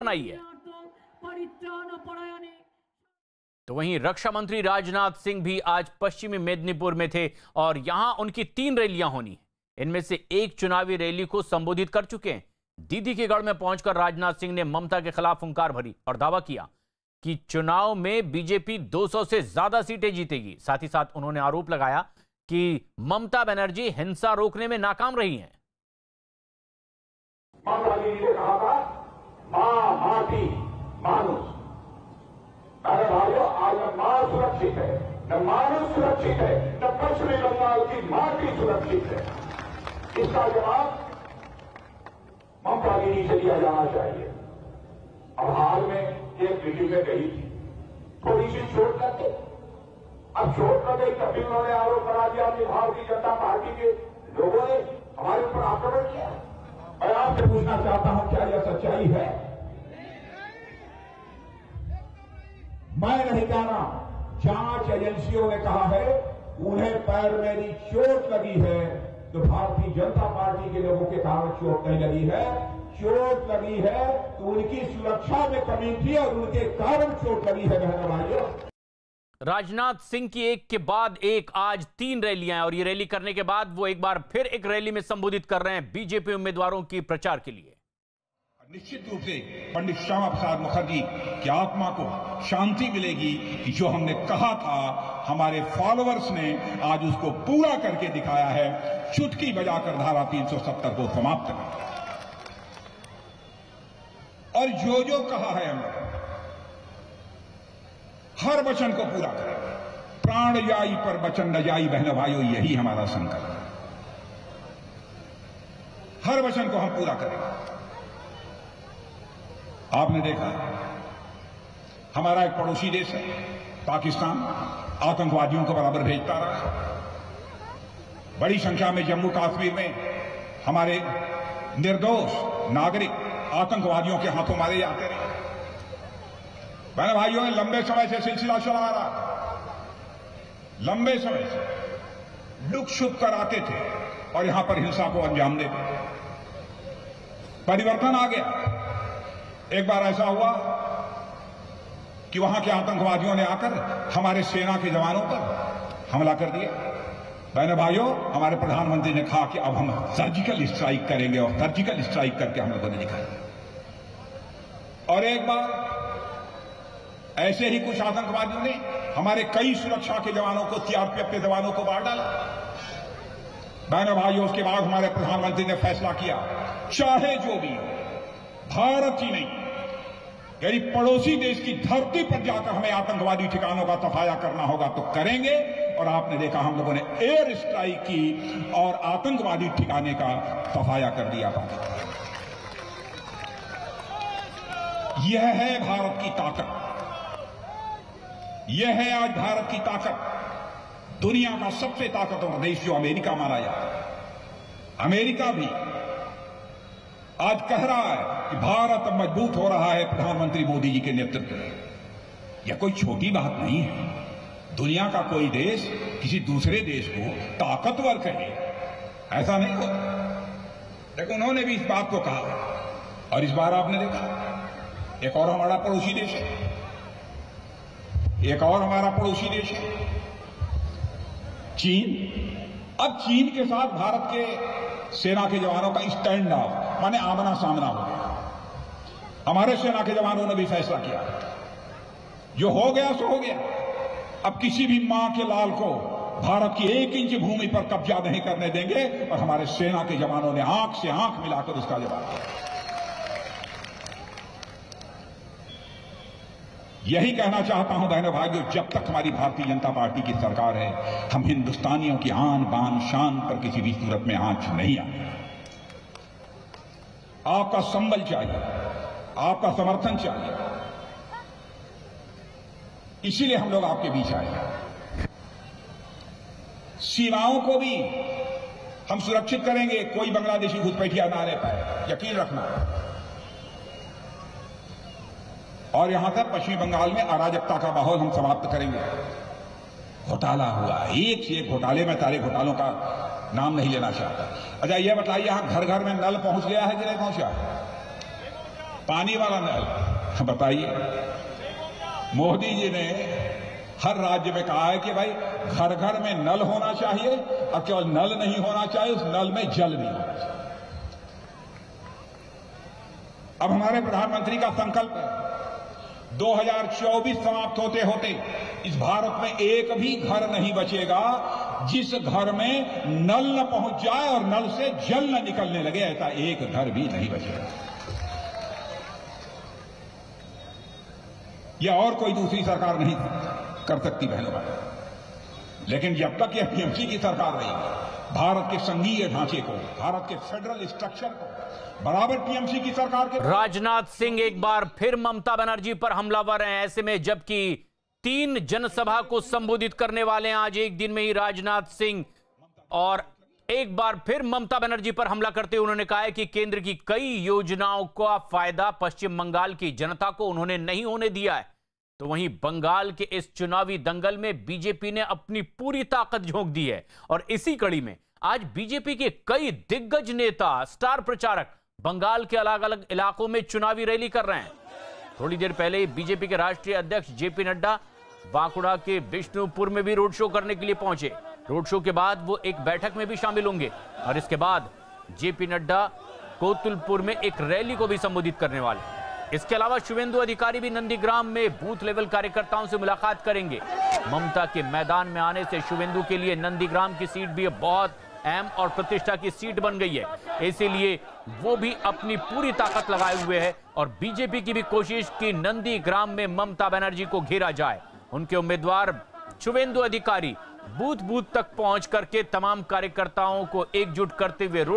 अपनाई है। तो वहीं रक्षा मंत्री राजनाथ सिंह भी आज पश्चिमी मेदिनीपुर में थे और यहां उनकी 3 रैलियां होनी। इनमें से एक चुनावी रैली को संबोधित कर चुके हैं। दीदी के गढ़ में पहुंचकर राजनाथ सिंह ने ममता के खिलाफ हुंकार भरी और दावा किया कि चुनाव में बीजेपी 200 से ज्यादा सीटें जीतेगी। साथ ही साथ उन्होंने आरोप लगाया कि ममता बनर्जी हिंसा रोकने में नाकाम रही हैं। ममता जी ने कहा था मां माटी मानुष। अरे भाइयों, आज न मां सुरक्षित है, न मानुष सुरक्षित है, न पश्चिमी बंगाल की माटी सुरक्षित है। इसका जवाब ममता जी से दिया जाना चाहिए। अब हाल में एक मीटिंग में गई थी, थोड़ी सी चोट लग गई। अब चोट लग गई तभी उन्होंने आरोप लगा दिया कि भारतीय जनता पार्टी के लोगों ने हमारे ऊपर आक्रमण किया। मैं आपसे पूछना चाहता हूं, क्या यह सच्चाई है? मैं नहीं कहना, जांच एजेंसियों ने कहा है उन्हें पैर में यदि चोट लगी है तो भारतीय जनता पार्टी के लोगों के कारण चोट नहीं लगी है। चोट लगी है तो उनकी सुरक्षा में कमी थी और उनके कारण चोट लगी है। बहनों भाइयों, राजनाथ सिंह की एक के बाद एक आज 3 रैलियां हैं और ये रैली करने के बाद वो एक बार फिर एक रैली में संबोधित कर रहे हैं बीजेपी उम्मीदवारों की प्रचार के लिए। निश्चित रूप से पंडित श्यामा प्रसाद मुखर्जी की आत्मा को शांति मिलेगी कि जो हमने कहा था हमारे फॉलोअर्स ने आज उसको पूरा करके दिखाया है। चुटकी बजाकर धारा 370 को समाप्त कर और जो कहा है हमने हर वचन को पूरा करेंगे। प्राण जाई पर वचन न जाई। बहनों भाइयों, यही हमारा संकल्प है। हर वचन को हम पूरा करेंगे। आपने देखा हमारा एक पड़ोसी देश है पाकिस्तान, आतंकवादियों को बराबर भेजता रहा। बड़ी संख्या में जम्मू कश्मीर में हमारे निर्दोष नागरिक आतंकवादियों के हाथों मारे जाते रहे। बहन भाइयों ने लंबे समय से सिलसिला चला आ रहा। लंबे समय से लुक छुप कर आते थे और यहां पर हिंसा को अंजाम देते। परिवर्तन आ गया। एक बार ऐसा हुआ कि वहां के आतंकवादियों ने आकर हमारे सेना के जवानों पर हमला कर दिया। बहनों भाइयों, हमारे प्रधानमंत्री ने कहा कि अब हम सर्जिकल स्ट्राइक करेंगे और सर्जिकल स्ट्राइक करके हम लोगों ने दिखाया। और एक बार ऐसे ही कुछ आतंकवादियों ने हमारे कई सुरक्षा के जवानों को, सीआरपीएफ के जवानों को मार डाला। बहनों भाइयों, उसके बाद हमारे प्रधानमंत्री ने फैसला किया, चाहे जो भी भारत ही नहीं, यदि पड़ोसी देश की धरती पर जाकर हमें आतंकवादी ठिकानों का सफाया करना होगा तो करेंगे। और आपने देखा हम लोगों ने एयर स्ट्राइक की और आतंकवादी ठिकाने का सफाया कर दिया था। यह है भारत की ताकत। यह है आज भारत की ताकत। दुनिया का सबसे ताकतवर देश जो अमेरिका माना जाता है, अमेरिका भी आज कह रहा है कि भारत मजबूत हो रहा है प्रधानमंत्री मोदी जी के नेतृत्व में। यह कोई छोटी बात नहीं है। दुनिया का कोई देश किसी दूसरे देश को ताकतवर कहे, ऐसा नहीं होता। लेकिन उन्होंने भी इस बात को कहा। और इस बार आपने देखा एक और हमारा पड़ोसी देश है, एक और हमारा पड़ोसी देश है चीन। अब चीन के साथ भारत के सेना के जवानों का स्टैंड ऑफ, माने आमना सामना हो गया। हमारे सेना के जवानों ने भी फैसला किया, जो हो गया सो हो गया। अब किसी भी मां के लाल को भारत की 1 इंच भूमि पर कब्जा नहीं करने देंगे। और हमारे सेना के जवानों ने आंख से आंख मिलाकर उसका जवाब दिया। यही कहना चाहता हूं बहनों भाइयों, जब तक हमारी भारतीय जनता पार्टी की सरकार है, हम हिंदुस्तानियों की आन बान शान पर किसी भी सूरत में आंच नहीं आए। आपका संबल चाहिए, आपका समर्थन चाहिए। इसीलिए हम लोग आपके बीच आए। सीमाओं को भी हम सुरक्षित करेंगे, कोई बांग्लादेशी घुसपैठिया ना रह पाए, यकीन रखना। और यहां तक पश्चिमी बंगाल में अराजकता का माहौल हम समाप्त करेंगे। घोटाला हुआ, एक से एक घोटाले में, सारे घोटालों का नाम नहीं लेना चाहता। अच्छा, यह बताइए, यहां घर घर में नल पहुंच गया है कि नहीं पहुंचा? पानी वाला नल, बताइए मोदी जी ने हर राज्य में कहा है कि भाई घर घर में नल होना चाहिए, और केवल नल नहीं होना चाहिए, उस नल में जल नहीं होना चाहिए। अब हमारे प्रधानमंत्री का संकल्प है 2024 समाप्त होते होते इस भारत में एक भी घर नहीं बचेगा जिस घर में नल न पहुंच जाए और नल से जल न निकलने लगे, ऐसा एक घर भी नहीं बचेगा। यह और कोई दूसरी सरकार नहीं कर सकती बहनों भाई। लेकिन जब तक यह टीएमसी की सरकार रहेगी, भारत के संघीय ढांचे को, भारत के फेडरल स्ट्रक्चर को बराबर टीएमसी की सरकार के। राजनाथ सिंह एक बार फिर ममता बनर्जी पर हमलावर हैं। ऐसे में जबकि 3 जनसभा को संबोधित करने वाले हैं आज एक दिन में ही राजनाथ सिंह, और एक बार फिर ममता बनर्जी पर हमला करते हुए उन्होंने कहा है कि केंद्र की कई योजनाओं का फायदा पश्चिम बंगाल की जनता को उन्होंने नहीं होने दिया है। तो वहीं बंगाल के इस चुनावी दंगल में बीजेपी ने अपनी पूरी ताकत झोंक दी है, और इसी कड़ी में आज बीजेपी के कई दिग्गज नेता, स्टार प्रचारक बंगाल के अलग अलग इलाकों में चुनावी रैली कर रहे हैं। थोड़ी देर पहले बीजेपी के राष्ट्रीय अध्यक्ष जेपी नड्डा बांकुड़ा के बिष्णुपुर में भी रोड शो करने के लिए पहुंचे। रोड शो के बाद वो एक बैठक में भी शामिल होंगे, और इसके बाद जेपी नड्डा कोतुलपुर में एक रैली को भी संबोधित करने वाले हैं। इसके अलावा शुवेंदु अधिकारी भी नंदीग्राम में बूथ लेवल कार्यकर्ताओं से मुलाकात करेंगे। ममता के मैदान में आने से शुवेंदु के लिए नंदीग्राम की सीट भी बहुत अहम और प्रतिष्ठा की सीट बन गई है, इसीलिए वो भी अपनी पूरी ताकत लगाए हुए है। और बीजेपी की भी कोशिश कि नंदीग्राम में ममता बनर्जी को घेरा जाए। उनके उम्मीदवार शुवेंदु अधिकारी बूथ बूथ तक पहुंच करके तमाम कार्यकर्ताओं को एकजुट करते हुए रोड